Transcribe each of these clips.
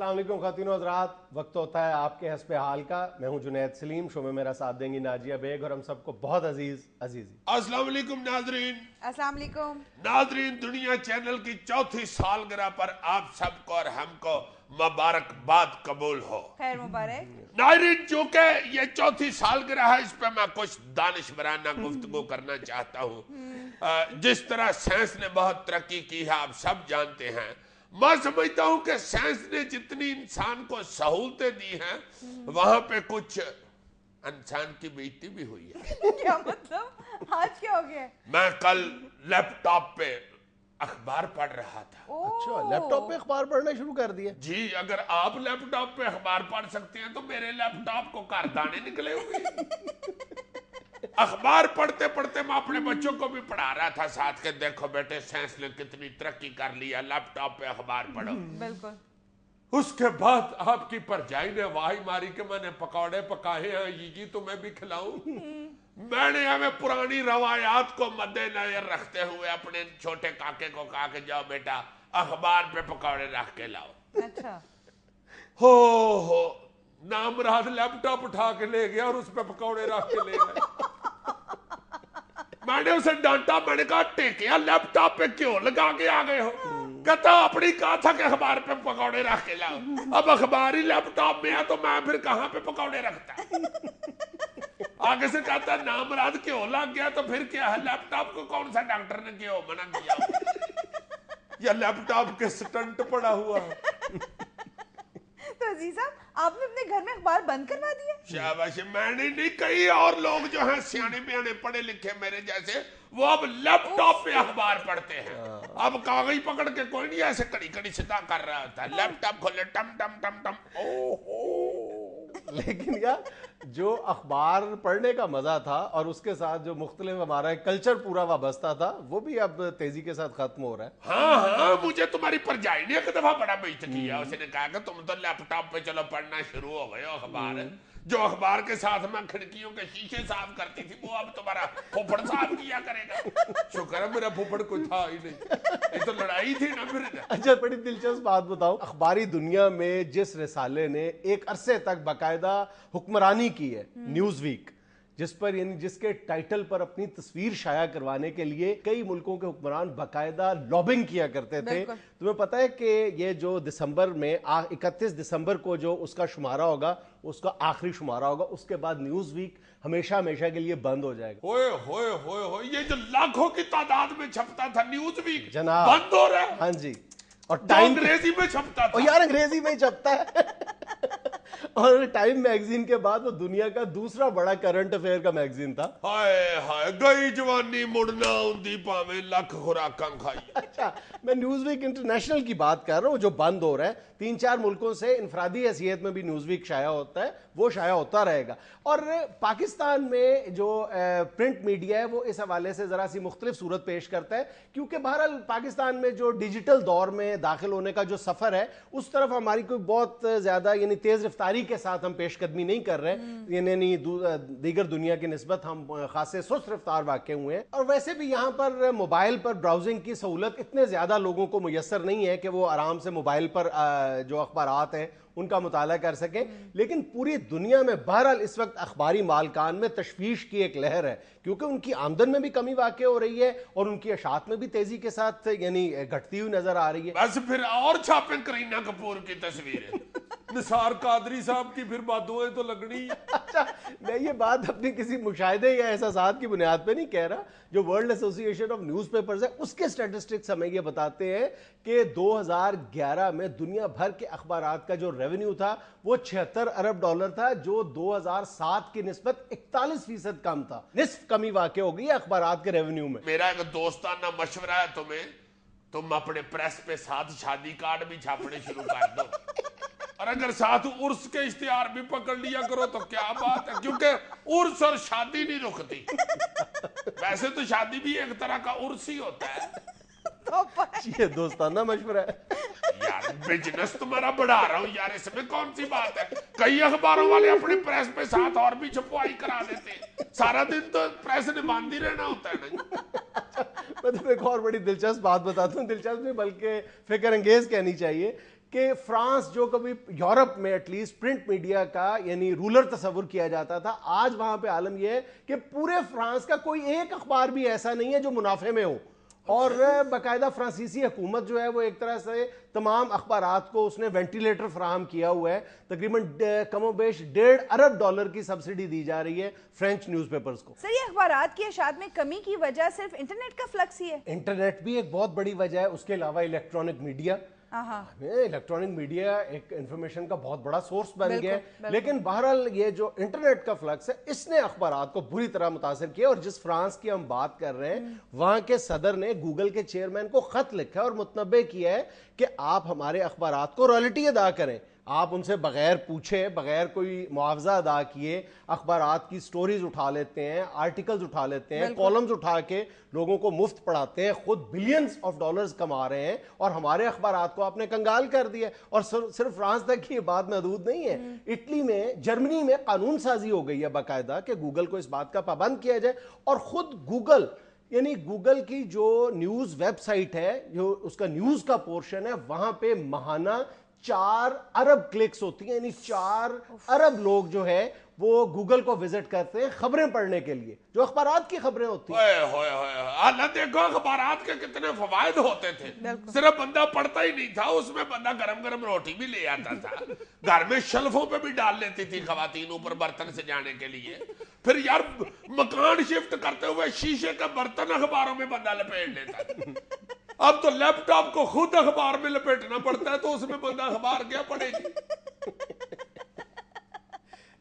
अस्सलाम वालेकुम ख़वातीन और हज़रात, वक्त होता है आपके हस्ब हाल का। मैं हूं जुनैद सलीम, शो में मेरा साथ देंगी नाजिया बेग और हम सबको बहुत अजीजी। अस्सलाम वालेकुम नाजरीन। अस्सलाम वालेकुम नाजरीन, दुनिया चैनल की चौथी सालगिरह पर आप सबको और हमको मुबारकबाद कबूल हो। खैर मुबारक। नाजरीन, चूंकि ये चौथी सालगिरह है, इस पर मैं कुछ दानिशवराना गुफ्तगू करना चाहता हूँ। जिस तरह साइंस ने बहुत तरक्की की है आप सब जानते हैं, मैं समझता हूँ कि साइंस ने जितनी इंसान को सहूलतें दी हैं वहां पे कुछ इंसान की बेइज्जती भी हुई है। क्या मतलब? आज क्या हो गया? मैं कल लैपटॉप पे अखबार पढ़ रहा था। अच्छा, लैपटॉप पे अखबार पढ़ना शुरू कर दिया? जी, अगर आप लैपटॉप पे अखबार पढ़ सकते हैं तो मेरे लैपटॉप को कार दाने निकले हुए। अखबार पढ़ते पढ़ते मैं अपने बच्चों को भी पढ़ा रहा था साथ के, देखो बेटे साइंस ने कितनी तरक्की कर लिया, लैपटॉप पे अखबार पढ़ो। बिल्कुल। उसके बाद आपकी परजाई ने वाही मारी कि मैंने पकौड़े पकाए हैं, ये तुम्हें भी खिलाऊं। मैंने हमें पुरानी रवायात को मद्देनजर रखते हुए अपने छोटे काके को कहा कि जाओ बेटा अखबार पे पकौड़े रख के लाओ। अच्छा। हो नामराद लैपटॉप उठा के ले गया और उस पे पकौड़े रख के ले गए। मैंने उसे डांटा, मैंने कहा टेकिया लैपटॉप पे क्यों लगा के आ गए हो? कहता अपनी कहा था कि अखबार पे पकौड़े रख के लाओ, अब अखबार ही लैपटॉप में है तो मैं फिर कहां पे पकौड़े रखता। आगे से कहता नामराद क्यों लग गया, तो फिर क्या है, लैपटॉप को कौन सा डॉक्टर ने क्यों मना किया या लैपटॉप के स्टंट पड़ा हुआ। तो अजीज साहब, आपने अपने घर में अखबार बंद करवा दिया? शाबाश, मैंने नहीं, कई और लोग जो हैं सियाने बियाने पढ़े लिखे मेरे जैसे, वो अब लैपटॉप पे अखबार पढ़ते हैं। अब कागज पकड़ के कोई नहीं ऐसे कड़ी कड़ी सीधा कर रहा होता है, लैपटॉप खोले टम टम टम टम। ओहो, लेकिन यार जो अखबार पढ़ने का मजा था और उसके साथ जो मुख्तलिफ हमारा कल्चर पूरा वाबस्ता था, वो भी अब तेजी के साथ खत्म हो रहा है। हाँ, मुझे तुम्हारी परजाई ने एक दफा बड़ा बेइज्जत किया। उसने कहा कि तुम तो लैपटॉप पे चलो पढ़ना शुरू हो गए हो अखबार। जो अखबार के साथ मैं खिड़कियों के शीशे साफ करती थी वो अब तुम्हारा फुफड़ साफ किया करेगा। शुक्र है मेरा फुफड़ कोई था ही नहीं, ये तो लड़ाई थी ना फिर। अच्छा, बड़ी दिलचस्प बात बताऊं, अखबारी दुनिया में जिस रिसाले ने एक अरसे तक बाकायदा हुक्मरानी की है, न्यूज़ वीक, जिस पर यानी जिसके टाइटल पर अपनी तस्वीर शाया करवाने के लिए कई मुल्कों के हुक्मरान बाकायदा लॉबिंग किया करते थे। तुम्हें पता है कि ये जो दिसंबर में 31 दिसंबर को जो उसका शुमारा होगा, उसका आखिरी शुमारा होगा, उसके बाद न्यूज़ वीक हमेशा हमेशा के लिए बंद हो जाएगा। होए होए होए होए, ये जो लाखों की तादाद में छपता था न्यूज़ वीक जनाब बंद हो रहा है। हाँ जी, और टाइम अंग्रेजी में छपता था। यार अंग्रेजी में ही छपता है। और टाइम मैगजीन के बाद वो दुनिया का दूसरा बड़ा करंट अफेयर का मैगजीन था। हाय हाय, गई जवानी मुड़ना उंदी पावे लख खुराकां खाई। अच्छा, मैं न्यूज़ वीक इंटरनेशनल की बात कर रहा हूँ जो बंद हो रहा है। 3-4 मुल्कों से इनफरादी हैसियत में भी न्यूज़ वीक शाया होता है, वो शाया होता रहेगा। और पाकिस्तान में जो प्रिंट मीडिया है वो इस हवाले से ज़रा सी मुख्तलिफ सूरत पेश करता है, क्योंकि बहरहाल पाकिस्तान में जो डिजिटल दौर में दाखिल होने का जो सफ़र है उस तरफ हमारी कोई बहुत ज़्यादा यानी तेज़ रफ्तारी के साथ हम पेशकदमी नहीं कर रहे, यानी दीगर दुनिया की निस्बत हम खासे सुस्त रफ्तार वाक़े हुए हैं। और वैसे भी यहाँ पर मोबाइल पर ब्राउजिंग की सहूलत इतने ज़्यादा लोगों को मुयस्सर नहीं है कि वो आराम से मोबाइल पर जो अखबारात हैं उनका मुताला कर सकें। लेकिन पूरी दुनिया में बहरहाल इस वक्त अखबारी मालकान में तशवीश की एक लहर है, क्योंकि उनकी आमदन में भी कमी वाक़ हो रही है और उनकी अशात में भी तेजी के साथ यानी घटती हुई नजर आ रही है। बस फिर और छापे करीना कपूर की तस्वीरें, निसार कादरी साहब की फिर बातों तो लगनी। अच्छा, मैं ये बात अपनी किसी मुशाहिदे या एहसासात की बुनियाद पे नहीं कह रहा। जो वर्ल्ड एसोसिएशन ऑफ न्यूज़पेपर्स है उसके स्टैटिस्टिक्स हमें ये बताते हैं कि 2011 में दुनिया भर के अखबारात का जो रेवेन्यू था वो 76 अरब डॉलर था, जो 2007 की निस्बत 41% कम था। निस्फ कमी वाक़ हो गई अखबारात के रेवेन्यू में। मेरा एक दोस्ताना मशवरा है तुम्हें, तुम अपने प्रेस पे साथ शादी कार्ड भी छापने शुरू कर दो, और अगर साथ उर्स के इश्तिहार भी पकड़ लिया करो तो क्या बात है, क्योंकि उर्स और शादी नहीं रुकती। वैसे तो शादी भी एक तरह का उर्स ही होता है। ये दोस्ताना मशवरा है यार, बिजनेस तुम्हारा बढ़ा रहा हूँ यार, इसमें कौन सी बात है। कई अखबारों वाले अपने प्रेस पे साथ और भी छपवाई करा देते हैं, सारा दिन तो प्रेस ने बांध ही रहना होता है ना। मैं तुम्हें एक और बड़ी दिलचस्प बात बताता हूँ, दिलचस्प नहीं बल्कि फिक्र अंगेज कहनी चाहिए کہ فرانس جو کبھی یورپ میں ایٹ لیسٹ پرنٹ میڈیا کا یعنی رولر تصور کیا جاتا تھا، آج وہاں پہ عالم یہ ہے کہ پورے فرانس کا کوئی ایک اخبار بھی ایسا نہیں ہے جو منافع میں ہو، اور باقاعدہ فرانسیسی حکومت جو ہے وہ ایک طرح سے تمام اخبارات کو اس نے وینٹیلیٹر فراہم کیا ہوا ہے. تقریباً کم و بیش $1.5 ارب کی سبسڈی دی جا رہی ہے فرینچ نیوز پیپرز کو. سر یہ اخبارات کی اشاعت میں کمی کی وجہ صرف انٹرنیٹ کا فلکس ہی ہے؟ انٹرنیٹ بھی ایک بہت بڑی وجہ ہے، اس کے علاوہ الیکٹرانک میڈیا. الیکٹرانک میڈیا ایک انفارمیشن کا بہت بڑا سورس بن گیا ہے، لیکن بہرحال یہ جو انٹرنیٹ کا فلکس ہے اس نے اخبارات کو بری طرح متاثر کیا. اور جس فرانس کی ہم بات کر رہے ہیں وہاں کے صدر نے گوگل کے چیئرمین کو خط لکھا اور متنبہ کیا ہے کہ آپ ہمارے اخبارات کو رائلٹی ادا کریں. آپ ان سے بغیر پوچھے، بغیر کوئی معاوضہ ادا کیے اخبارات کی سٹوریز اٹھا لیتے ہیں، آرٹیکلز اٹھا لیتے ہیں، کالمز اٹھا کے لوگوں کو مفت پڑھاتے ہیں، خود بلینز آف ڈالرز کما رہے ہیں، اور ہمارے اخبارات کو آپ نے کنگال کر دیا. اور صرف فرانس تک یہ بات محدود نہیں ہے، اٹلی میں، جرمنی میں قانون سازی ہو گئی ہے باقاعدہ کہ گوگل کو اس بات کا پابند کیا جائے. اور خود گوگل یعنی گوگل کی جو نیوز ویب سائٹ ہے، جو اس کا نیوز کا پورشن ہے، وہاں پہ ماہانہ 4 ارب کلکس ہوتی ہیں، یعنی 4 ارب لوگ جو ہے وہ گوگل کو وزٹ کرتے ہیں خبریں پڑھنے کے لیے، جو اخبارات کی خبریں ہوتی ہیں. اللہ دیکھو اخبارات کے کتنے فوائد ہوتے تھے. صرف بندہ پڑھتا ہی نہیں تھا، اس میں بندہ گرم گرم روٹی بھی لے آتا تھا، گھر میں شلفوں پہ بھی ڈال لیتی تھی خواتین اوپر برتن سے جانے کے لیے. پھر یار مکان شفٹ کرتے ہوئے شیشے کا برتن اخباروں میں بندہ لپیٹ لیتا تھا. اب تو لیپ ٹاپ کو خود اخبار میں لپیٹنا پڑتا ہے، تو اس میں بندہ اخبار کیا پڑھے گی.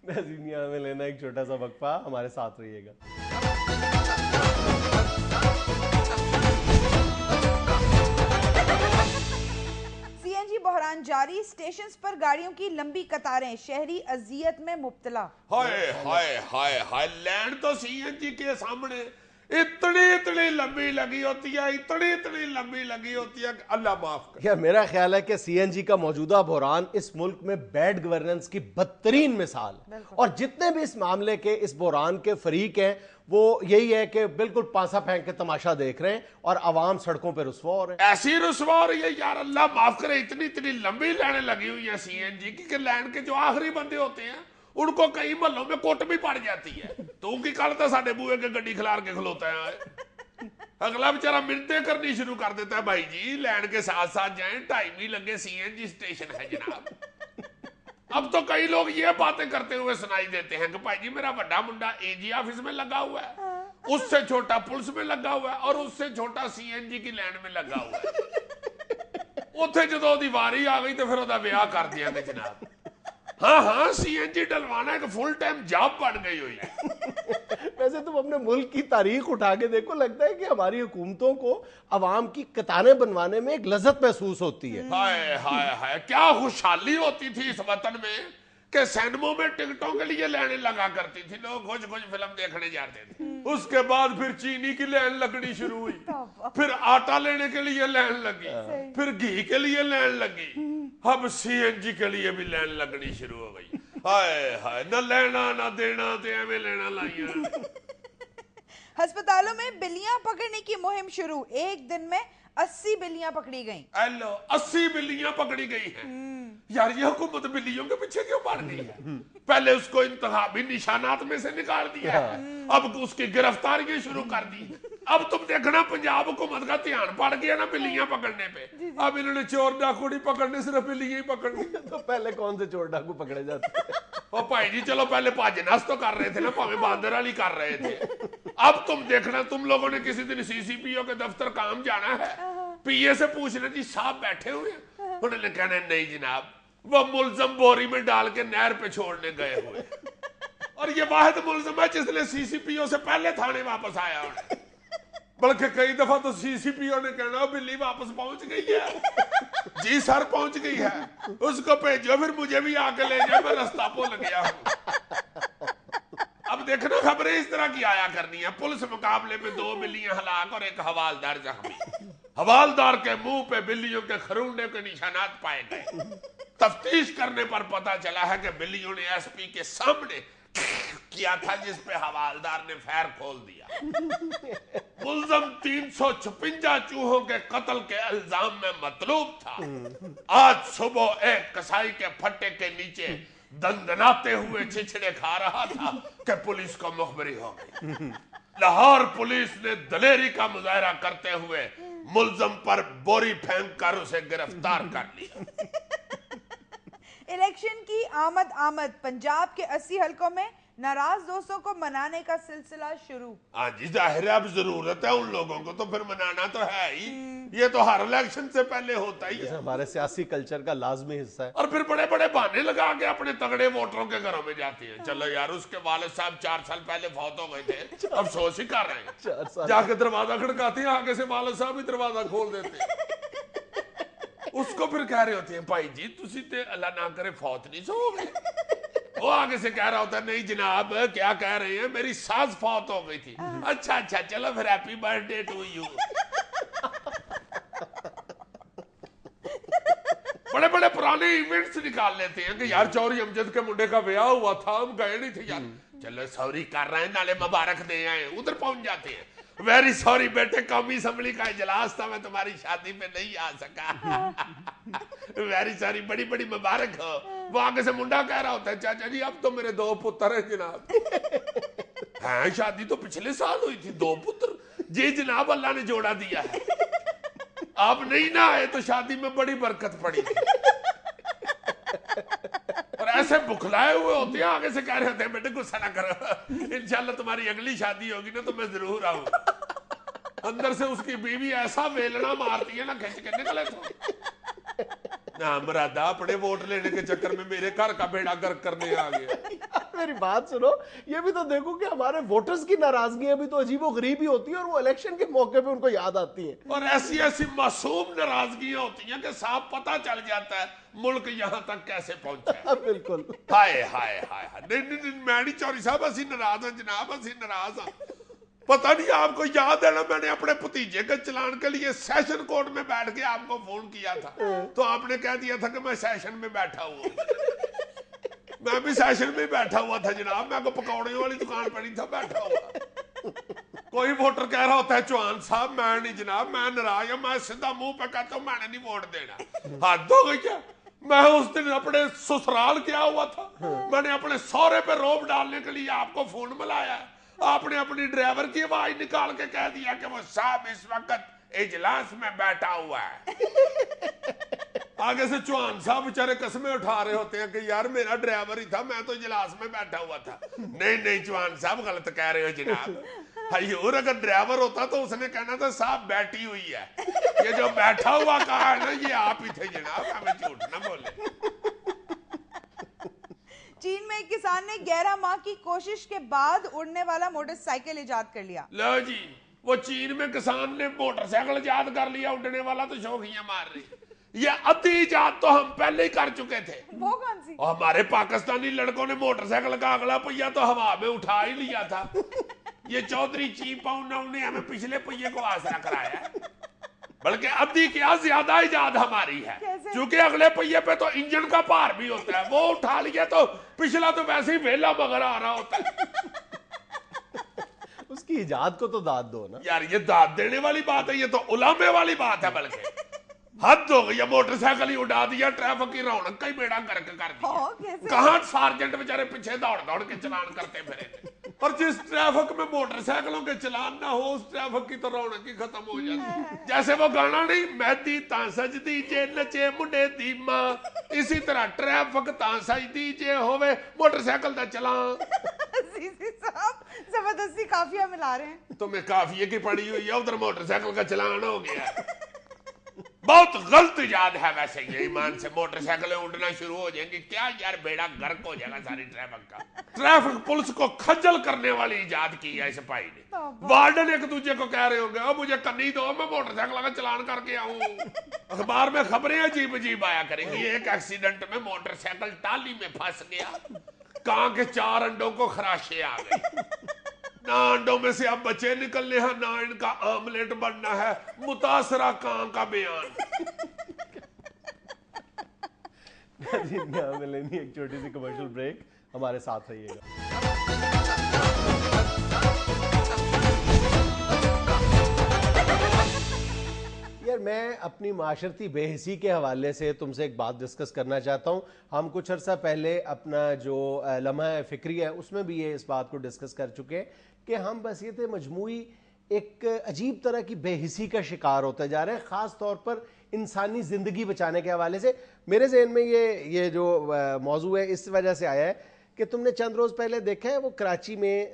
ناظرین یہاں میں لینا ایک چھوٹا سا وقفہ، ہمارے ساتھ رہیے گا. CNG بحران جاری، اسٹیشنز پر گاڑیوں کی لمبی قطاریں، شہری اذیت میں مبتلا. ہائے ہائے ہائے ہائے، لینڈ تو CNG کے سامنے اتنی لمبی لگی ہوتی ہے، اتنی لمبی لگی ہوتی ہے کہ اللہ معاف کر. کیا میرا خیال ہے کہ CNG کا موجودہ بحران اس ملک میں بیڈ گورننس کی بدترین مثال، اور جتنے بھی اس معاملے کے اس بحران کے فریق ہیں وہ یہی ہے کہ بالکل پانسا پھینک کے تماشا دیکھ رہے ہیں اور عوام سڑکوں پہ رسوا ہو رہے ہیں. ایسی رسوا ہو رہی ہے یار، اللہ معاف کرے. اتنی لمبی لائنیں لگی ہوئی ہیں CNG کی کہ لائن کے جو آخری بندے ہوتے ہیں ان کو کئی محلوں میں کوٹ بھی پڑ جاتی ہے. تو کی کالتا ساڑھے بوئے کے گڈی کھلار کے کھلوتا ہے، اگلا بیچارہ منتیں کرنی شروع کر دیتا ہے، بھائی جی لینڈ کے ساتھ ساتھ جائیں، ٹائم ہی لگے، CNG اسٹیشن ہے جناب. اب تو کئی لوگ یہ باتیں کرتے ہوئے سنائی دیتے ہیں کہ بھائی جی میرا بڑا منڈا AG آفس میں لگا ہوا ہے، اس سے چھوٹا پولیس میں لگا ہوا ہے، اور اس سے چھوٹا CNG کی لینڈ میں لگا ہوا ہے. اتھے جدو دی واری آ گئی تو پھر وہ بیاہ کر دیا گے جناب. ہاں CNG ڈلوانا ایک فل ٹائم جاب بن گئی ہوئی ہے. ویسے تم اپنے ملک کی تاریخ اٹھا کے دیکھو، لگتا ہے کہ ہماری حکومتوں کو عوام کی قطاریں بنوانے میں ایک لذت محسوس ہوتی ہے. ہائے ہائے ہائے، کیا خوشحالی ہوتی تھی اس وطن میں کہ سینموں میں ٹکٹوں کے لیے لائنیں لگا کرتی تھی، لوگ کچھ فلم دیکھنے جاتے تھے. اس کے بعد پھر چینی کی لائن لگنی شروع ہوئی، پھر آٹا لینے کے لیے لائن لگی، پھر گھی کے لیے لائن لگی، اب CNG کے لیے بھی لائن لگنی شروع ہو گئی. ہائے ہائے، نہ لینا نہ دینا، تے ایویں لینا لائیاں. ہسپتالوں میں بلیاں پکڑنے کی مہم شروع، ایک دن میں 80 بلیاں پکڑی گئیں. 80 بلیاں پکڑی گئی ہیں. یار یہ حکومت بلیوں کے پیچھے کیوں پڑ گئی ہے؟ پہلے اس کو انتخابی نشانات میں سے نکال دیا، اب اس کی گرفتاریاں شروع کر دی. اب تم دیکھنا پنجاب حکومت کا دھیان پڑ گیا نا بلیاں پکڑنے پہ. اب انہوں نے چور ڈاکو نہیں پکڑنے، صرف بلیاں ہی پکڑنی. تو پہلے کون سے چور ڈاکو پکڑے جاتے ہیں؟ او بھائی جی چلو پہلے پاج نس تو کر رہے تھے نا، پاویں باندر والی کر رہے تھے. اب تم دیکھنا، تم لوگوں نے کسی دن CCPO کے دفتر کام جانا ہے، PA سے پوچھنا جی صاحب بیٹھے ہوئے ہیں، انہوں نے کہنا نہیں جناب وہ ملزم بوری میں ڈال کے نہر پہ چھوڑنے گئے ہوئے. اور یہ واحد ملزم ہے جس نے CCPO سے پہلے تھانے واپس آیا ہونا. بلکہ کئی دفعہ تو CCPO نے کہنا بلی واپس پہنچ گئی ہے. جی سر پہنچ گئی ہے، اس کو بھیجو پھر مجھے بھی آ کے لے جائے، میں رستہ بھول گیا ہوں. اب دیکھنا خبریں اس طرح کی آیا کرنی ہے. پولیس مقابلے میں 2 بلیاں ہلاک اور ایک حوالدار زخمی. حوالدار کے منہ پہ بلیوں کے خروندے کے نشانات پائے گئے. تفتیش کرنے پر پتا چلا ہے کہ بلیوں نے SP کے سامنے کیا تھا، جس پہ حوالدار نے فیر کھول دیا. मुलजम 356 चूहों के कत्ल के इल्जाम में मतलूब था। आज सुबह एक कसाई के फट्टे के नीचे दंदनाते हुए छिछड़े खा रहा था कि पुलिस को मुखबरी हो गई। लाहौर पुलिस ने दलेरी का मुजाहरा करते हुए मुलजम पर बोरी फेंक कर उसे गिरफ्तार कर लिया। इलेक्शन की आमद पंजाब के 80 हलकों में नाराज दोस्तों को मनाने का सिलसिला शुरू। हाँ जी, जाहिर है अब जरूरत है उन लोगों को, तो फिर मनाना तो है ही। ये तो हर इलेक्शन से पहले होता ही है, हमारे सियासी कल्चर का लाजमी हिस्सा है। और फिर बड़े बड़े बहाने लगा के अपने तगड़े वोटरों के घरों में जाती है। चलो यार, उसके वालिद साहब 4 साल पहले फौत हो गए थे, अफसोस ही कर रहे हैं। 4 साल जाके दरवाजा खड़काती है, आगे से वालिद साहब ही दरवाजा खोल देते हैं। उसको फिर कह रहे होते हैं, भाई जी तुसी ते अल्लाह ना करे फौत नहीं सो गए। वो आगे से कह रहा होता है, नहीं जनाब क्या कह रहे हैं, मेरी सास फौत हो गई थी। अच्छा चलो फिर हैप्पी बर्थडे टू यू। बड़े बड़े पुराने इवेंट्स निकाल लेते हैं कि यार चौरी अमजद के मुंडे का ब्याह हुआ था, हम गए नहीं थे यार। चलो सॉरी कर रहे हैं, नाले मुबारक दे आए, उधर पहुंच जाते हैं। वेरी सॉरी बेटे, कौमी असम्बली का इजलास था, मैं तुम्हारी शादी पे नहीं आ सका। वेरी सॉरी, बड़ी बड़ी मुबारक हो। वो आगे से मुंडा कह रहा होता है, चाचा जी अब तो मेरे 2 पुत्र हैं जनाब। हाँ, शादी तो पिछले साल हुई थी, 2 पुत्र जी जनाब, अल्लाह ने जोड़ा दिया है। आप नहीं ना आए तो शादी में बड़ी बरकत पड़ी थी। और ऐसे बुखलाए हुए होते हैं, आगे से कह रहे होते हैं, बेटे गुस्सा ना करो, इंशाल्लाह तुम्हारी अगली शादी होगी ना तो मैं जरूर आऊंगा। अंदर से उसकी बीवी ऐसा वेलना मारती है ना, खिंच के निकले तो ना मरादा अपने वोट लेने के चक्कर में मेरे घर का बेड़ा गर्क करने आ गया। मेरी बात सुनो, ये भी तो देखो कि हमारे वोटर्स की नाराजगी भी तो अजीबो गरीब ही होती है, और वो इलेक्शन के मौके पे उनको याद आती है। और ऐसी ऐसी मासूम नाराजगियां होती हैं कि साफ पता चल जाता है मुल्क यहाँ तक कैसे पहुंचा है। बिल्कुल। हाय हाय हाय हाय, नहीं मैं नहीं चौरी साहब, असी नाराज हैं जनाब, असी नाराज हैं। पता नहीं आपको याद है ना, मैंने अपने भतीजे के चलान के लिए सेशन कोर्ट में बैठ के आपको फोन किया था, तो आपने कह दिया था कि मैं सेशन में बैठा हुआ। मैं भी सेशन में बैठा हुआ था जनाब, मैं को पकौड़े वाली दुकान पर नहीं था बैठा हुआ। कोई वोटर कह रहा होता है, चौहान साहब मैं नहीं जनाब, मैं नाराज हूं, मैं सीधा मुंह पे कहता हूं मैंने नहीं वोट देना। हद हो गई क्या? मैं उस दिन अपने ससुराल गया हुआ था, मैंने अपने सौरे पे रोब डालने के लिए आपको फोन मिलाया, आपने अपनी ड्राइवर की आवाज निकाल के कह दिया कि वो साहब इस वक्त इजलास में बैठा हुआ है। आगे से चौहान साहब बेचारे कस्में उठा रहे होते हैं कि यार मेरा ड्राइवर ही था, मैं तो इजलास में बैठा हुआ था। नहीं चौहान साहब गलत कह रहे हो जनाब, हजूर अगर ड्राइवर होता तो उसने कहना था साहब बैठी हुई है, ये जो बैठा हुआ कहा है ना ये आप ही थे जनाब, हमें झूठ ना बोले। चीन में एक किसान ने 11 माह की कोशिश के बाद उड़ने वाला मोटरसाइकिल इजाद कर लिया। लो जी, वो चीन में किसान ने मोटरसाइकिल इजाद कर लिया, उड़ने वाला तो शौकियां मार रही। ये अति इजाद तो हम पहले ही कर चुके थे। वो कौन सी? और हमारे पाकिस्तानी लड़कों ने मोटरसाइकिल का अगला पहिया तो हवा में उठा ही लिया था। ये चौधरी चीपाउन ने हमें पिछले पहिए को आसरा कराया, बल्कि अभी क्या ज्यादा इजाद हमारी है, क्योंकि अगले पहिए पे तो इंजन का भार भी होता है, वो उठा लिया तो पिछला तो वैसे ही वेला मगर आ रहा होता है। उसकी इजाद को तो दाद दो ना यार, ये दाद देने वाली बात है, ये तो उलामे वाली बात है। बल्कि हद हो गई, मोटरसाइकिल ही उड़ा दिया, ट्रैफिक की रौनक का ही बेड़ा गर्क कर दिया। कहां सार्जेंट बेचारे पीछे दौड़ दौड़ के चलान करते फिरे थे, और जिस ट्रैफिक में मोटरसाइकिलों के चलान ना हो उस ट्रैफिक की तो रौनक ही खत्म हो जाती। जैसे वो गाना नहीं, मेहदी तां सजदी जे नचे मुंडे दी मां, इसी तरह ट्रैफिक तां सजदी जे होवे मोटरसाइकिल दा चलान। साहब जबरदस्ती काफिया मिला रहे हैं। तुम्हें काफिये की पड़ी हुई है, उधर मोटरसाइकिल का चलान हो गया। बहुत गलत इजाद है वैसे ये, ईमान से मोटरसाइकिलें उड़ना शुरू हो जाएंगी क्या यार, बेड़ा गर्क हो जाएगा सारी ट्रैफिक का। ट्रैफिक पुलिस को खज्जल करने वाली इजाद की है इस भाई ने। वार्डन एक दूसरे को कह रहे होंगे, अब मुझे कन्नी दो, मैं मोटरसाइकिल का चलान करके आऊं। अखबार में खबरें अजीब अजीब आया करेंगी। एक एक्सीडेंट में मोटरसाइकिल टाली में फंस गया, कां के 4 अंडों को खराशे आ गए, ना अंडों में से अब बच्चे निकलने हैं, ना इनका आमलेट बनना है। मुतासरा कां का बयान। मिलेंगे एक छोटी सी कमर्शियल ब्रेक, हमारे साथ रहिएगा। اپنی معاشرتی بے حسی کے حوالے سے تم سے ایک بات ڈسکس کرنا چاہتا ہوں. ہم کچھ عرصہ پہلے اپنا جو لمحہ فکری ہے اس میں بھی یہ اس بات کو ڈسکس کر چکے کہ ہم بحیثیت مجموعی ایک عجیب طرح کی بے حسی کا شکار ہوتے جا رہے ہیں, خاص طور پر انسانی زندگی بچانے کے حوالے سے. میرے ذہن میں یہ جو موضوع ہے اس وجہ سے آیا ہے کہ تم نے چند روز پہلے دیکھا ہے وہ کراچی میں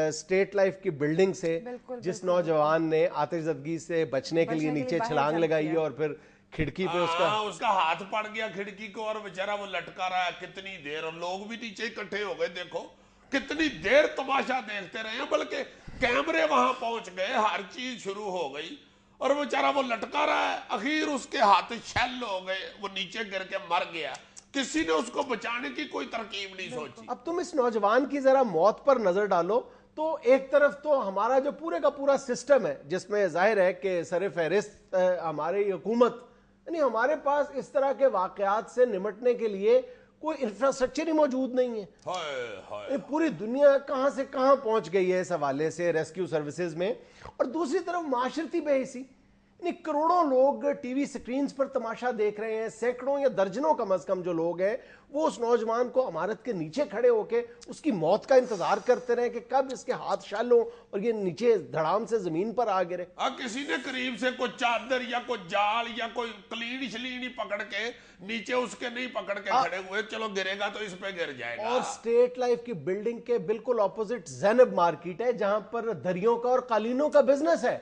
اسٹیٹ لائف کی بلڈنگ سے جس نوجوان نے آتش زدگی سے بچنے کے لیے نیچے چھلانگ لگائی ہے اور پھر کھڑکی پہ اس کا ہاتھ پڑ گیا کھڑکی کو اور بیچارہ وہ لٹکا رہا ہے کتنی دیر, اور لوگ بھی نیچے اکٹھے ہو گئے. دیکھو کتنی دیر تماشا دیکھتے رہے ہیں, بلکہ کیمرے وہاں پہنچ گئے, ہر چیز شروع ہو گئی اور بیچارہ وہ لٹکا رہا ہے. اخیر اس کے ہاتھ شل ہو گئے, وہ نیچے گر کے مر گیا. کسی نے اس کو بچانے کی کوئی ترکیب نہیں سوچی. اب تم اس نوجوان کی ذرا موت پر نظر ڈالو تو ایک طرف تو ہمارا جو پورے کا پورا سسٹم ہے جس میں ظاہر ہے کہ سر فہرست ہماری حکومت, یعنی ہمارے پاس اس طرح کے واقعات سے نمٹنے کے لیے کوئی انفراسٹرکچر ہی موجود نہیں ہے. پوری دنیا کہاں سے کہاں پہنچ گئی ہے اس حوالے سے ریسکیو سروسز میں. اور دوسری طرف معاشرتی بے حسی, یعنی کروڑوں لوگ ٹی وی سکرینز پر تماشا دیکھ رہے ہیں, سینکڑوں یا درجنوں کم از کم جو لوگ ہیں وہ اس نوجوان کو عمارت کے نیچے کھڑے ہو کے اس کی موت کا انتظار کرتے رہے کہ کب اس کے ہاتھ شل ہوں اور یہ نیچے دھڑام سے زمین پر آ گرے. کسی نے قریب سے کوئی چادر یا کوئی جال یا کوئی کلین شلینی پکڑ کے نیچے اس کے نہیں پکڑ کے کھڑے ہوئے, چلو گرے گا تو اس پہ گر جائے گا. اور اسٹیٹ لائف کی بلڈنگ کے بالکل اپوزٹ زینب مارکیٹ ہے جہاں پر دریوں کا اور قالینوں کا بزنس ہے.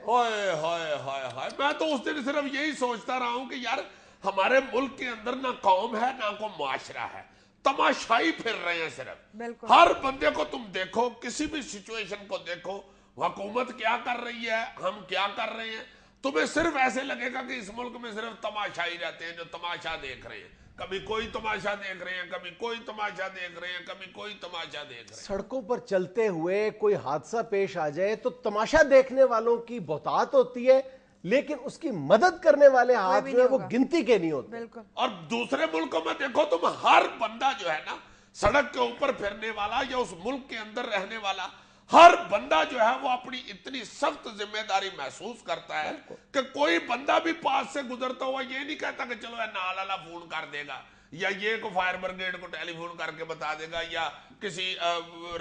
میں تو اس دن صرف یہی سوچتا رہا ہوں کہ یار ہمارے ملک کے اندر نہ قوم ہے نہ کوئی معاشرہ ہے, تماشائی پھر رہے ہیں صرف. ہر بندے کو تم دیکھو, کسی بھی سچویشن کو دیکھو, حکومت کیا کر رہی ہے, ہم کیا کر رہے ہیں, تمہیں صرف ایسے لگے گا کہ اس ملک میں صرف تماشائی رہتے ہیں جو تماشا دیکھ رہے ہیں. کبھی کوئی تماشا دیکھ رہے ہیں, کبھی کوئی تماشا دیکھ رہے ہیں, کبھی کوئی تماشا دیکھ رہے ہیں. سڑکوں پر چلتے ہوئے کوئی حادثہ پیش آ جائے تو تماشا دیکھنے والوں کی بہتات ہوتی ہے, لیکن اس کی مدد کرنے والے ہاتھ جو ہے وہ گنتی کے نہیں ہوتے. اور دوسرے ملکوں میں دیکھو تم, ہر بندہ جو ہے نا سڑک کے اوپر پھرنے والا یا اس ملک کے اندر رہنے والا, ہر بندہ جو ہے وہ اپنی اتنی سخت ذمہ داری محسوس کرتا ہے کہ کوئی بندہ بھی پاس سے گزرتا ہوا یہ نہیں کہتا کہ چلو نال والا فون کر دے گا, یا یہ کو فائر برگیڈ کو ٹیلی فون کر کے بتا دے گا, یا کسی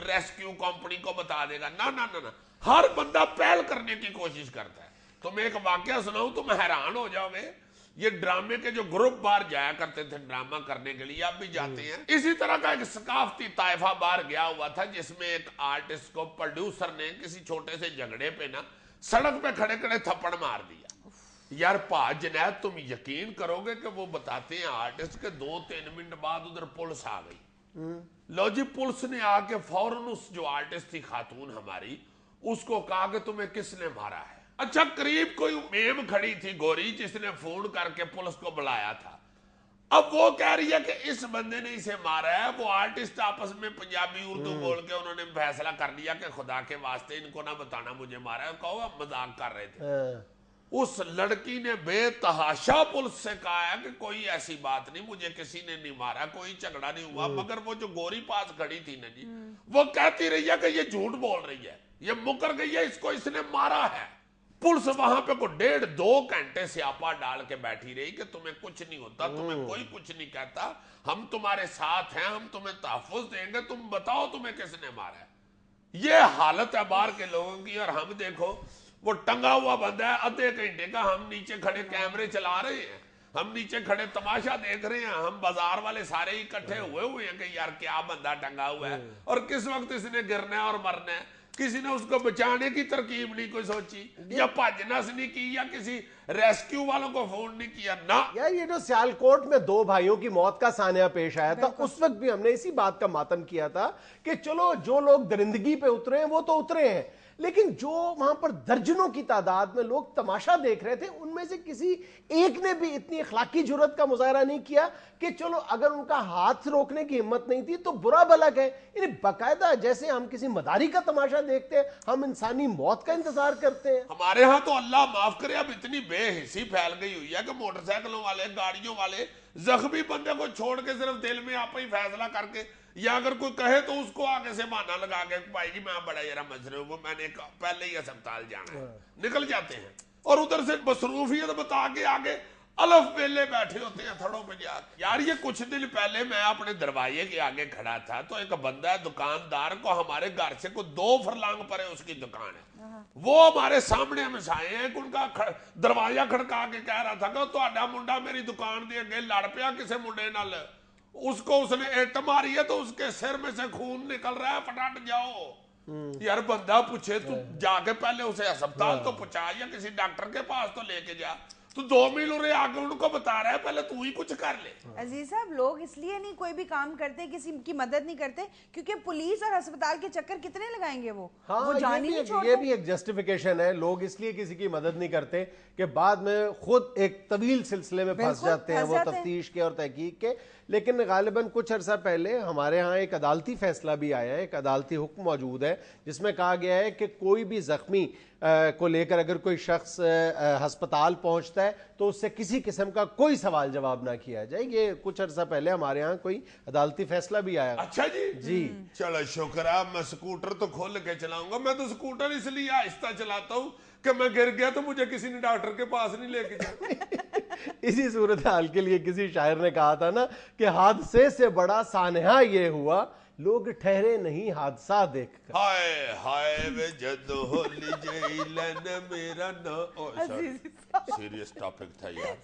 ریسکیو کمپنی کو بتا دے گا. نہ, ہر بندہ پہل کرنے کی کوشش کرتا ہے. تم ایک واقعہ سناؤں تم حیران ہو جاؤ گے. یہ ڈرامے کے جو گروپ باہر جایا کرتے تھے ڈرامہ کرنے کے لیے, اب بھی جاتے ہیں. اسی طرح کا ایک ثقافتی طائفہ باہر گیا ہوا تھا جس میں ایک آرٹسٹ کو پروڈیوسر نے کسی چھوٹے سے جھگڑے پہ نا سڑک پہ کھڑے کھڑے تھپڑ مار دیا. یار جنید تم یقین کرو گے کہ وہ بتاتے ہیں آرٹسٹ کے 2-3 منٹ بعد ادھر پولیس آ گئی. لو جی, پولیس نے آ کے فوراً اس جو آرٹسٹ تھی خاتون ہماری, اس کو کہا کہ تمہیں کس نے مارا ہے. اچھا, قریب کوئی میم کھڑی تھی گوری جس نے فون کر کے پولیس کو بلایا تھا. اب وہ کہہ رہی ہے کہ اس بندے نے اسے مارا ہے. وہ آرٹسٹ آپس میں پنجابی اردو بول کے انہوں نے فیصلہ کر لیا کہ خدا کے واسطے ان کو نہ بتانا مجھے مارا ہے, کہو ہم مذاق کر رہے تھے. اس لڑکی نے بے تحاشا پولیس سے کہا ہے کہ کوئی ایسی بات نہیں, مجھے کسی نے نہیں مارا, کوئی جھگڑا نہیں ہوا. مگر وہ جو گوری پاس کھڑی تھی نا جی, وہ کہتی رہی ہے کہ یہ جھوٹ بول رہی ہے, یہ مکر گئی ہے, اس کو اس نے مارا ہے. پولیس وہاں پہ کو 1.5-2 گھنٹے سیاپا ڈال کے بیٹھی رہی کہ تمہیں کچھ نہیں ہوتا, تمہیں کوئی کچھ نہیں کہتا, ہم تمہارے ساتھ ہیں, ہم تمہیں تحفظ دیں گے, تم بتاؤ تمہیں کس نے مارا ہے. یہ حالت ہے باہر کے لوگوں کی. اور ہم دیکھو وہ ٹنگا ہوا بندہ ہے آدھے گھنٹے کا, ہم نیچے کھڑے کیمرے چلا رہے ہیں, ہم نیچے کھڑے تماشا دیکھ رہے ہیں, ہم بازار والے سارے اکٹھے ہوئے ہیں کہ یار کیا بندہ ٹنگا ہوا ہے اور کس وقت اس نے گرنا ہے اور مرنا ہے. کسی نے اس کو بچانے کی ترکیب نہیں کوئی سوچی, یا بھجنس نہیں کی, یا کسی ریسکیو والوں کو فون نہیں کیا. نہ یار, یہ جو سیالکوٹ میں 2 بھائیوں کی موت کا سانحہ پیش آیا تھا, اس وقت بھی ہم نے اسی بات کا ماتم کیا تھا کہ چلو جو لوگ درندگی پہ اترے ہیں وہ تو اترے ہیں, لیکن جو وہاں پر درجنوں کی تعداد میں لوگ تماشا دیکھ رہے تھے ان میں سے کسی ایک نے بھی اتنی اخلاقی جرات کا مظاہرہ نہیں کیا کہ چلو اگر ان کا ہاتھ روکنے کی ہمت نہیں تھی تو برا بھلا ہے. یعنی باقاعدہ جیسے ہم کسی مداری کا تماشا دیکھتے ہیں, ہم انسانی موت کا انتظار کرتے ہیں. ہمارے ہاں تو اللہ معاف کرے اب اتنی بے حسی پھیل گئی ہوئی ہے کہ موٹر سائیکلوں والے, گاڑیوں والے زخمی بندے کو چھوڑ کے صرف دل میں آپ ہی فیصلہ کر کے, یا اگر کوئی کہے تو اس کو آگے سے بہانہ لگا کے بھائی جی میں بڑا ذرا مصروف ہوں, میں نے پہلے ہی اسپتال جانا ہے, نکل جاتے ہیں. اور ادھر سے مصروفیت بتا کے آگے अलफ बेले बैठे होते हैं थड़ों पे जाके। यार ये कुछ दिन पहले मैं अपने दरवाजे के आगे खड़ा था तो एक बंदा है दुकानदार को हमारे घर से कोई 2 फरलांग पर है उसकी दुकान है, वो हमारे सामने हम आए हैं, उनका दरवाजा खड़का के कह रहा था कि तुहाडा मुंडा मेरी दुकान के अगे लड़ पिया किसी मुंडे नाल, उसको उसने इट मारी है तो उसके सिर में से खून निकल रहा है, फटाफट जाओ। यार बंदा पूछे तू जाके पहले उसे अस्पताल तो पहुंचा या किसी डॉक्टर के पास तो लेके जा, तू 2 मील उरे आगे उनको बता रहा है, पहले तू ही कुछ कर ले। अजीज साहब, लोग इसलिए नहीं कोई भी काम करते, किसी की मदद नहीं करते क्योंकि पुलिस और अस्पताल के चक्कर कितने लगाएंगे वो जान ही नहीं छोड़ते। ये भी एक जस्टिफिकेशन है, लोग इसलिए किसी की मदद नहीं करते कि बाद में खुद एक तवील सिलसिले में फंस जाते हैं वो तफ्तीश के और तहकीक के। लेकिन गालिबन कुछ अरसा पहले हमारे यहाँ एक अदालती फैसला भी आया है, एक अदालती हुक्म मौजूद है जिसमें कहा गया है कि कोई भी जख्मी को लेकर अगर कोई शख्स अस्पताल पहुंचता है तो उससे किसी किस्म का कोई सवाल जवाब ना किया जाए। ये कुछ अरसा पहले हमारे यहाँ कोई अदालती फैसला भी आया। अच्छा जी जी चलो शुक्र है, मैं स्कूटर तो खोल के चलाऊंगा। मैं तो स्कूटर इसलिए आहिस्ता चलाता हूँ कि मैं गिर गया तो मुझे किसी ने डॉक्टर के पास नहीं लेके जाना। इसी सूरत हाल के लिए किसी शायर ने कहा था ना कि हादसे से बड़ा सानहा ये हुआ, लोग ठहरे नहीं हादसा देखकर। हाय हाय वे जदो होली जेलन मेरा ना सीरियस टॉपिक था यार।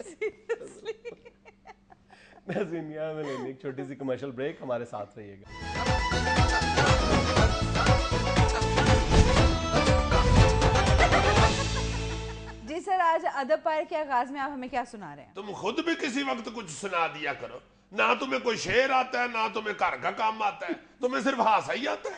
दुनिया में लेंगे एक छोटी सी कमर्शियल ब्रेक, हमारे साथ रहिएगा। जी सर, आज अदब पायर के आगाज में आप हमें क्या सुना रहे हैं? तुम खुद भी किसी वक्त कुछ सुना दिया करो, ना तुम्हें कोई शेर आता है ना तुम्हें घर का काम आता है, तुम्हें सिर्फ हासा ही आता है।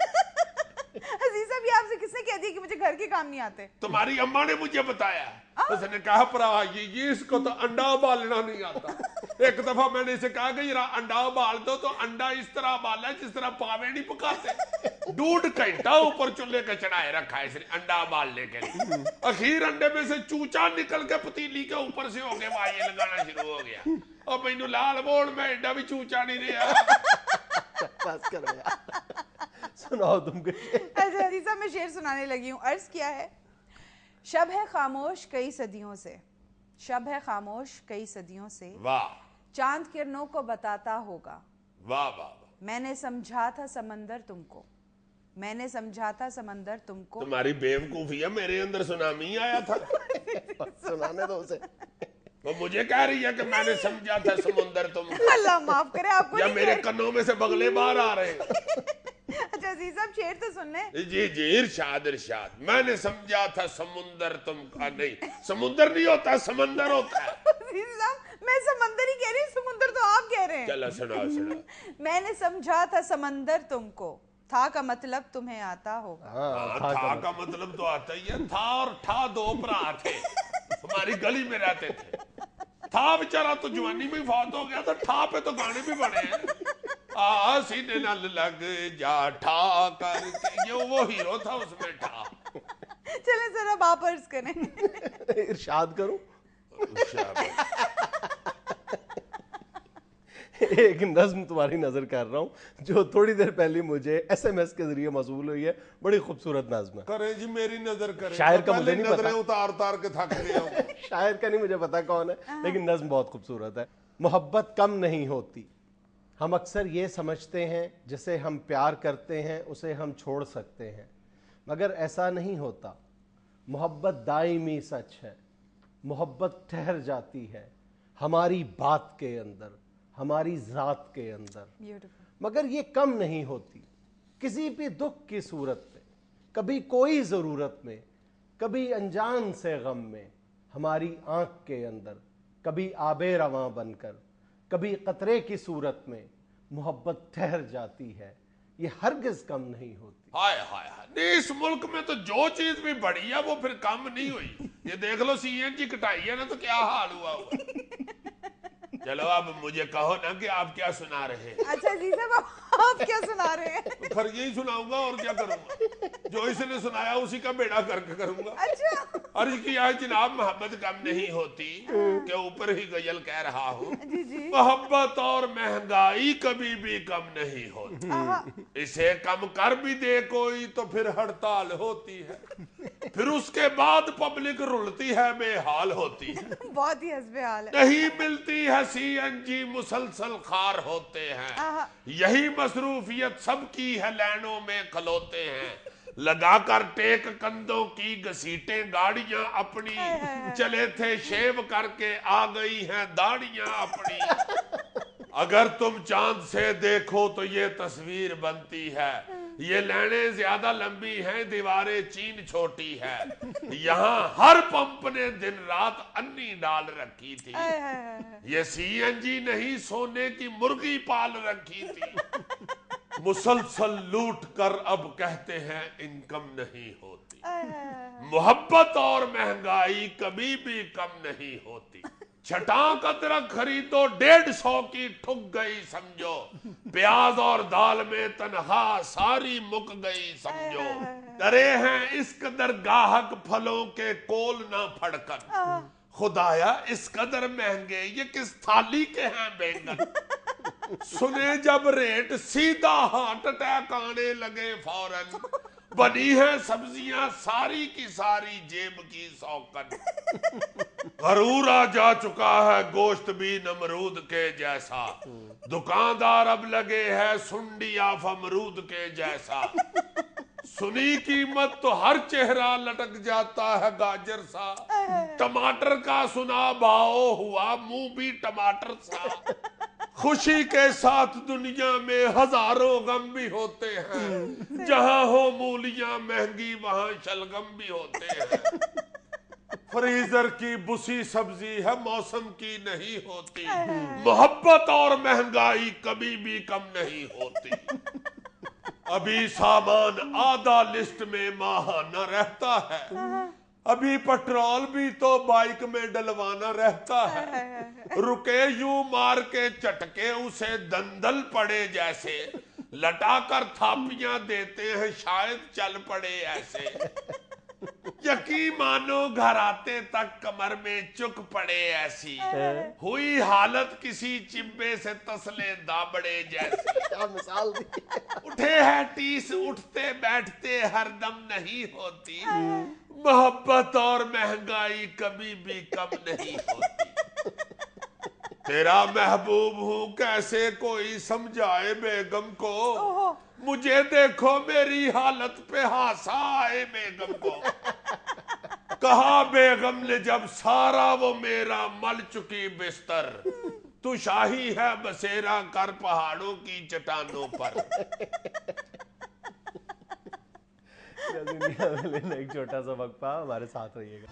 अजीज साहब, ये आपसे किसने कह दिया कि मुझे घर के काम नहीं आते? तुम्हारी अम्मा ने मुझे बताया। उसने कहा परा ये इसको तो अंडा उबालना नहीं आता। एक दफा मैंने इसे कहा कि जरा अंडा उबाल दो, तो अंडा इस तरह उबाला जिस तरह पावे नहीं पकाते। 2.5 घंटा ऊपर चूल्हे के चढ़ाए रखा है इसने अंडा उबालने के लिए। आखिर अंडे में से चूचा निकल के पतीली के ऊपर से होके वाये लगाना शुरू हो गया। और मैनू लाल बोल में एडा भी चूचा नहीं रहा। बस करो यार, सुनाओ तुम कुछ। अच्छा अजीज साहब, मैं शेर सुनाने लगी हूँ। अर्ज किया है, शब है खामोश कई सदियों से, शब है खामोश कई सदियों से, वाह, चांद किरणों को बताता होगा। वाह वाह वाह। मैंने समझा था समंदर तुमको, मैंने समझा था समंदर तुमको। तुम्हारी बेवकूफी है, मेरे अंदर सुनामी आया था। सुनाने दो उसे। वो मुझे कह रही है कि मैंने समझा था समुंदर तुमको। अल्लाह माफ करे आपको। या मेरे कन्नों में से बगले बाहर आ रहे हैं। अच्छा अजीज साहब, शेर तो सुन ले। जी जी, इरशाद इरशाद। मैंने समझा था समुंदर तुमका, नहीं समुंदर नहीं होता, समंदर होता है। अजीज साहब, मैं समंदर ही कह रही हूँ, समुंदर तो आप कह रहे हैं। चलो सुनाओ सुनाओ। मैंने समझा था समंदर तुमको, था का मतलब तुम्हें आता होगा। हाँ, था का मतलब तो आता ही है। था और ठा 2 भरा थे, हमारी गली में रहते थे। था बेचारा तो जवानी में फौत हो गया था, ठा पे तो गाने भी बने हैं। सीने नाल लग जा ठा करके, ये वो हीरो था उसमें ठा। चले सर, अब आप अर्ज करें। इरशाद करूं। एक नज्म तुम्हारी नजर कर रहा हूं जो थोड़ी देर पहले मुझे SMS के जरिए मौसूल हुई है, बड़ी खूबसूरत नज्म है। करें जी, मेरी नजर करें। शायर का मुझे नहीं पता, उतार के थक गया हूं। शायर का नहीं मुझे पता कौन है, लेकिन नज्म बहुत खूबसूरत है। मोहब्बत कम नहीं होती, हम अक्सर ये समझते हैं जिसे हम प्यार करते हैं उसे हम छोड़ सकते हैं, मगर ऐसा नहीं होता। मोहब्बत दायमी सच है, मोहब्बत ठहर जाती है हमारी बात के अंदर, हमारी ज़ात के अंदर, मगर ये कम नहीं होती। किसी भी दुख की सूरत में, कभी कोई ज़रूरत में, कभी अनजान से गम में, हमारी आँख के अंदर, कभी आबे रवां बनकर, कभी कतरे की सूरत में मोहब्बत ठहर जाती है, ये हरगिज कम नहीं होती। हाय हाय हाय, इस मुल्क में तो जो चीज भी बढ़ी है वो फिर कम नहीं हुई। ये देख लो CNG कटाई है ना, तो क्या हाल हुआ। चलो अब मुझे कहो ना कि आप क्या सुना रहे हैं। अच्छा जी साहब, आप क्या सुना रहे हैं? फिर यही सुनाऊंगा और क्या करूंगा। जो किसी ने सुनाया उसी का बेड़ा करके करूंगा। अच्छा अर्ज किया है जनाब मोहब्बत कम नहीं होती, के ऊपर ही गजल कह रहा हूँ। जी जी मोहब्बत और महंगाई कभी भी कम नहीं होती, इसे कम कर भी दे कोई तो फिर हड़ताल होती है, फिर उसके बाद पब्लिक रुलती है, बेहाल होती है। बहुत ही हस्बे हाल है। नहीं मिलती है CNG मुसलसल खार होते हैं, यही मसरूफियत सबकी है, लाइनों में खलोते हैं, लगाकर टेक कंधों की घसीटे गाड़ियां अपनी, चले थे शेव करके आ गई हैं दाढ़ियां अपनी। अगर तुम चांद से देखो तो ये तस्वीर बनती है, ये लाइनें ज्यादा लंबी हैं, दीवारें चीन छोटी है, यहाँ हर पंप ने दिन रात अन्नी डाल रखी थी, ये CNG नहीं सोने की मुर्गी पाल रखी थी, मुसलसल लूट कर अब कहते हैं इनकम नहीं होती, मोहब्बत और महंगाई कभी भी कम नहीं होती, छटाक अदरक खरीदो 150 की ठुक गई समझो, प्याज और दाल में तनख्वाह सारी मुक गई समझो, डरे हैं इस कदर गाहक फलों के कोल ना फड़कर, खुदाया इस कदर महंगे ये किस थाली के हैं बैंगन, सुने जब रेट सीधा हार्ट अटैक आने लगे फौरन, बनी है सब्जियां सारी की सारी जेब की सौकन, गरूरा जा चुका है गोश्त भी नमरूद के जैसा, दुकानदार अब लगे है सुंडी ऑफ अमरूद के जैसा, सुनी कीमत तो हर चेहरा लटक जाता है गाजर सा, टमाटर का सुना भाव हुआ मुंह भी टमाटर सा, खुशी के साथ दुनिया में हजारों गम भी होते हैं, जहां हो मूलियां महंगी वहां शलगम भी होते हैं, फ्रीजर की बुसी सब्जी है मौसम की नहीं होती, मोहब्बत और महंगाई कभी भी कम नहीं होती, अभी सामान आधा लिस्ट में माहाना रहता है, अभी पेट्रोल भी तो बाइक में डलवाना रहता है, रुके यूं मार के चटके उसे दंदल पड़े जैसे, लटाकर थापियां देते हैं शायद चल पड़े ऐसे, यकीन मानो घर आते तक कमर में चुक पड़े ऐसी, हुई हालत किसी चिब्बे से तसले दाबड़े जैसी, क्या मिसाल दी। उठे हैं टीस उठते बैठते हरदम नहीं होती, मोहब्बत और महंगाई कभी भी कम नहीं होती, तेरा महबूब हूँ कैसे कोई समझाए बेगम को, मुझे देखो मेरी हालत पे हासा आए बेगम को, कहा बेगम ने जब सारा वो मेरा मल चुकी बिस्तर, तू शाही है बसेरा कर पहाड़ों की चट्टानों पर। एक छोटा सा वक्फा, हमारे साथ रहिएगा।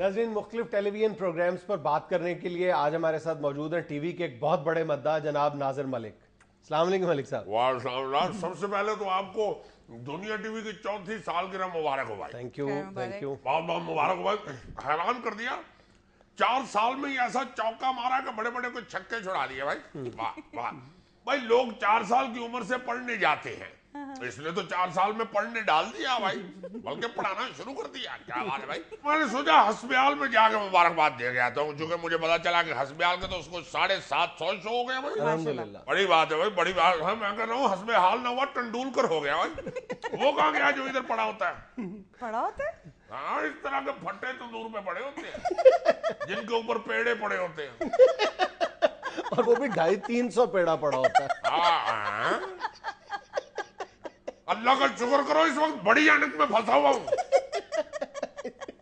नाज़रीन, मुख्तलिफ टेलीविजन प्रोग्राम्स पर बात करने के लिए आज हमारे साथ मौजूद हैं टीवी के एक बहुत बड़े मद्दाह जनाब नाज़िर मलिक। अस्सलाम वालेकुम मलिक साहब। वाह, सबसे पहले तो आपको दुनिया टीवी की 4थी सालगिरह मुबारक हो भाई। थैंक यू, थैंक यू, बहुत बहुत मुबारक हो भाई। हैरान कर दिया, 4 साल में ही ऐसा चौका मारा कि बड़े बड़े को छक्के छुड़ा दिए भाई। वाह वाह भाई, लोग 4 साल की उम्र से पढ़ने जाते हैं, इसने तो 4 साल में पढ़ने डाल दिया भाई, बल्कि पढ़ाना शुरू कर दिया। क्या बात है भाई। मैंने सोचा हस्ब्याल में जाके मुबारकबाद दे गया था, क्योंकि मुझे पता चला कि हस्ब्याल के तो उसको 750 शो हो गया भाई। अल्हम्दुलिल्लाह, बड़ी बात है भाई, बड़ी बात है। मैं कह रहा हूँ हस्ब्याल ना हुआ तेंदुलकर हो गया भाई। वो कहाँ गया जो इधर पड़ा होता है? पड़ा होता है? हाँ, इस तरह के फट्टे तंदूर में पड़े होते हैं जिनके ऊपर पेड़े पड़े होते हैं, और वो भी 250-300 पेड़ा पड़ा होता है। हाँ, अल्लाह का शुक्र करो इस वक्त बड़ी अनक में फंसा हुआ हूँ।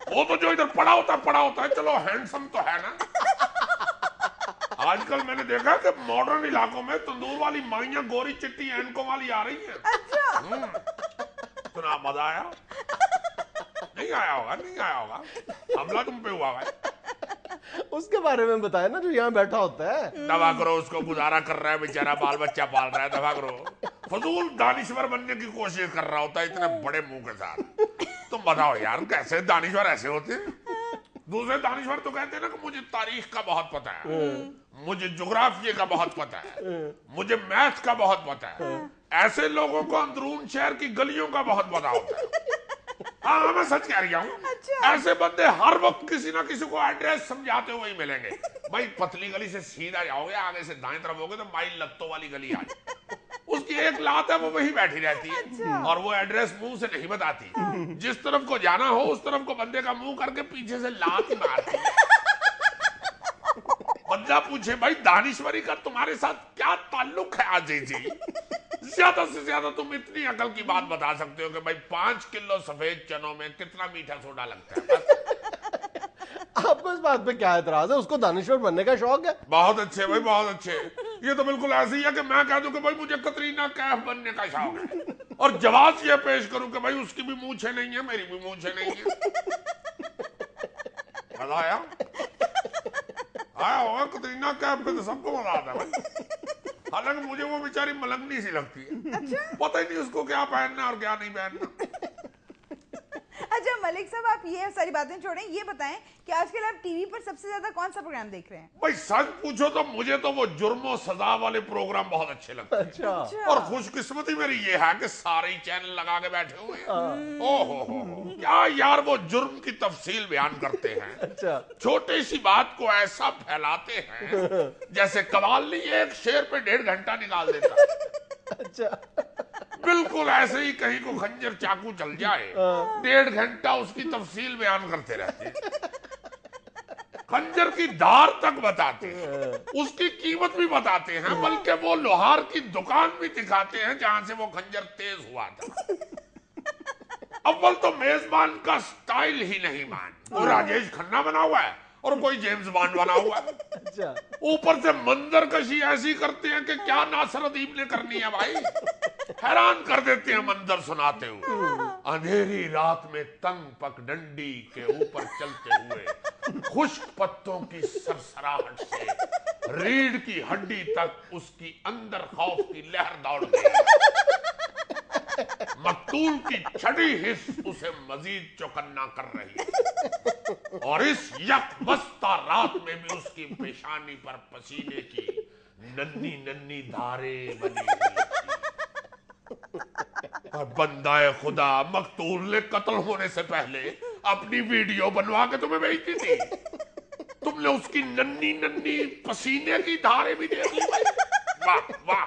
वो तो जो इधर पड़ा होता है, चलो हैंडसम तो है ना। आजकल मैंने देखा कि मॉडर्न इलाकों में तंदूर वाली माइयां गोरी चिट्टी एनकों वाली आ रही हैं। सुना मजा आया? नहीं आया होगा, हमला तुम पे हुआ भाई। उसके बारे में बताया ना, जो यहाँ बैठा होता है। दवा करो, उसको गुजारा कर रहा है बेचारा, बाल बच्चा पाल रहा है, दवा करो। फजूल दानिश्वर बनने की कोशिश कर रहा होता है इतने बड़े मुंह के साथ। तुम बताओ यार, कैसे दानिश्वर ऐसे होते हैं? دوسرے دانشور تو کہتے ہیں نا کہ مجھے تاریخ کا بہت پتہ ہے، مجھے جغرافیے کا بہت پتہ ہے، مجھے میتھ کا بہت پتہ ہے. ایسے لوگوں کو اندرون شہر کی گلیوں کا بہت پتہ ہوتا ہے. ہاں میں سچ کہہ رہا ہوں. ایسے بندے ہر وقت کسی نہ کسی کو ایڈریس سمجھاتے ہوئے ہی ملیں گے. بھائی پتلی گلی سے سیدھا جاؤ گے، آگے سے دائیں طرف ہوگے تو مائی لتوں والی گلی آ جائے. اس کی ایک لات ہے، وہ وہی بیٹھی رہتی ہے اور وہ ایڈریس منہ سے نہیں بتاتی. جس طرف کو جانا ہو اس طرف کو بندے کا منہ کر کے پیچھے سے لات ہی مارتی ہے. بندہ پوچھے بھائی دانشوری کا تمہارے ساتھ کیا تعلق ہے عزیز جی؟ زیادہ سے زیادہ تم اتنی عقل کی بات بتا سکتے ہو کہ بھائی 5 کلو سفید چنوں میں کتنا میٹھا سوڈا لگتا ہے. آپ کو اس بات پہ کیا اعتراض ہے؟ اس کو دانشور بننے کا شوق ہے. بہت اچھے بھائی، بہت اچھے. یہ تو بالکل ایسے ہی ہے کہ میں کہہ دوں کہ بھائی مجھے کترینہ کیف بننے کا شوق ہے اور جواز یہ پیش کروں کہ بھائی اس کی بھی مونچھیں نہیں ہیں، میری بھی مونچھیں نہیں ہیں. مزہ آیا ہوگا کترینہ کیف پہ تو سب کو مزہ آتا ہے بھائی. حالانکہ مجھے وہ بیچاری ملنگنی سی لگتی ہے، پتہ ہی نہیں اس کو کیا پہننا اور کیا نہیں پہننا. اچھا ملک صاحب، آپ یہ ساری باتیں چھوڑیں، یہ بتائیں کہ آج کل آپ ٹی وی پر سب سے زیادہ کون سا پروگرام دیکھ رہے ہیں؟ بھائی سچ پوچھو تو مجھے تو وہ جرم و سزا والے پروگرام بہت اچھے لگتے ہیں. اچھا. اور خوش قسمتی میری یہ ہے کہ سارے چینل لگا کے بیٹھے ہوئے ہیں. او ہو کیا یار وہ جرم کی تفصیل بیان کرتے ہیں. اچھا. چھوٹی سی بات کو ایسا پھیلاتے ہیں جیسے قوال نہیں ایک شیر پہ 1.5 گھنٹہ نکال دیتا. اچھا. بالکل ایسے ہی کہیں کو خنجر چاقو چل جائے 1.5 گھنٹہ اس کی تفصیل بیان کرتے رہتے ہیں. خنجر کی دھار تک بتاتے ہیں، اس کی قیمت بھی بتاتے ہیں، بلکہ وہ لوہار کی دکان بھی دکھاتے ہیں جہاں سے وہ خنجر تیز ہوا تھا. اول تو میزبان کا سٹائل ہی نہیں مان، کوئی راجیش کھنہ بنا ہوا ہے اور کوئی جیمز بانڈ بنا ہوا ہے. اچھا. اوپر سے منظر کشی ایسی کرتے ہیں کہ کیا ناصر ادیب نے کرنی ہے بھائی. حیران کر دیتے ہیں منظر سناتے ہوئے. اندھیری رات میں تنگ پک ڈنڈی کے اوپر چلتے ہوئے خشک پتوں کی سرسراہٹ سے ریڑھ کی ہڈی تک اس کی اندر خوف کی لہر دوڑ گئی. مقتول کی چھڑی حس اسے مزید چوکنا کر رہی اور اس یک بستہ رات میں بھی اس کی پیشانی پر پسینے کی ننھی ننھی دھاریں بنی ہوئی تھی. اور بندہ خدا مقتول نے قتل ہونے سے پہلے اپنی ویڈیو بنوا کے تمہیں بھیجی تھی. تم نے اس کی ننھی ننھی پسینے کی دھاریں بھی دیکھ لی بھائی. واہ واہ.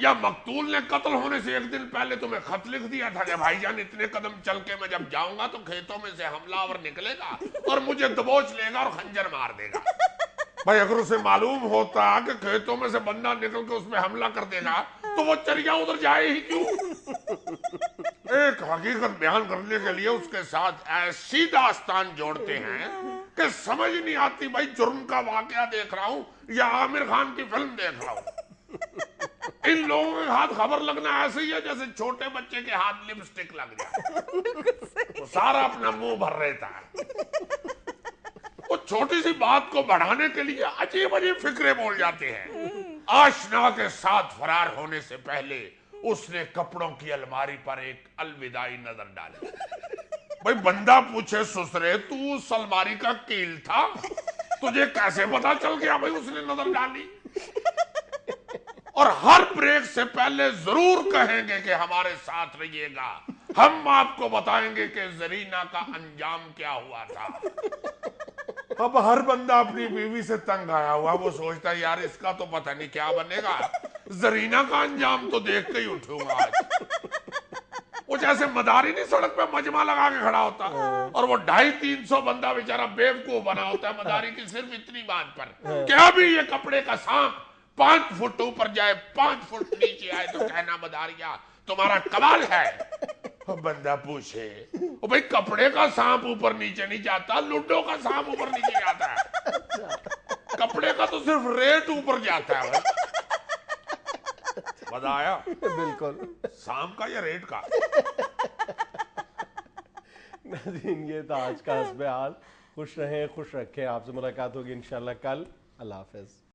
یا مقتول نے قتل ہونے سے 1 دن پہلے تمہیں خط لکھ دیا تھا کہ بھائی جان اتنے قدم چل کے میں جب جاؤں گا تو کھیتوں میں سے حملہ آور نکلے گا اور مجھے دبوچ لے گا اور خنجر مار دے گا. بھائی اگر اسے معلوم ہوتا کہ کھیتوں میں سے بندہ نکل کے اس میں حملہ کر دے گا تو وہ چریا ادھر جائے ہی کیوں. ایک حقیقت بیان کرنے کے لیے اس کے ساتھ ایسی داستان جوڑتے ہیں کہ سمجھ نہیں آتی بھائی جرم کا واقعہ دیکھ رہا ہوں یا عامر خان کی فلم دیکھ رہا ہوں. ان لوگوں کے ہاتھ خبر لگنا ایسے ہی ہے جیسے چھوٹے بچے کے ہاتھ لپسٹک لگ جائے، وہ سارا اپنا منہ بھر رہتا ہے. وہ چھوٹی سی بات کو بڑھانے کے لیے عجیب عجیب فکرے بول جاتے ہیں. آشنا کے ساتھ فرار ہونے سے پہلے اس نے کپڑوں کی الماری پر ایک الوداعی نظر ڈالی. بھائی بندہ پوچھے سسرے تو اس الماری کا کیل تھا، تجھے کیسے پتا چل گیا بھائی اس نے نظر ڈالی. اور ہر بریک سے پہلے ضرور کہیں گے کہ ہمارے ساتھ رہیے گا، ہم آپ کو بتائیں گے کہ زرینہ کا انجام کیا ہوا تھا. اب ہر بندہ اپنی بیوی سے تنگ آیا ہوا، وہ سوچتا ہے یار اس کا تو پتہ نہیں کیا بنے گا، زرینہ کا انجام تو دیکھ کے ہی اٹھوں گا آج. وہ جیسے مداری نہیں سڑک پہ مجمع لگا کے کھڑا ہوتا اور وہ 250-300 بندہ بیچارہ بیوقوف بنا ہوتا ہے مداری کی صرف اتنی بات پر کہ ابھی یہ کپڑے کا سانپ 5 فٹ اوپر جائے 5 فٹ نیچے آئے تو کہنا مداریا تمہارا کمال ہے. بندہ پوچھے بھائی کپڑے کا سانپ اوپر نیچے نہیں جاتا، لوڈو کا سانپ اوپر نیچے جاتا ہے، کپڑے کا تو صرف ریٹ اوپر جاتا ہے. مزہ آیا؟ بالکل. سانپ کا یا ریٹ کا؟ ناظرین یہ تھا آج کا حسب حال. خوش رہیں، خوش رکھیں. آپ سے ملاقات ہوگی انشاءاللہ کل. اللہ حافظ.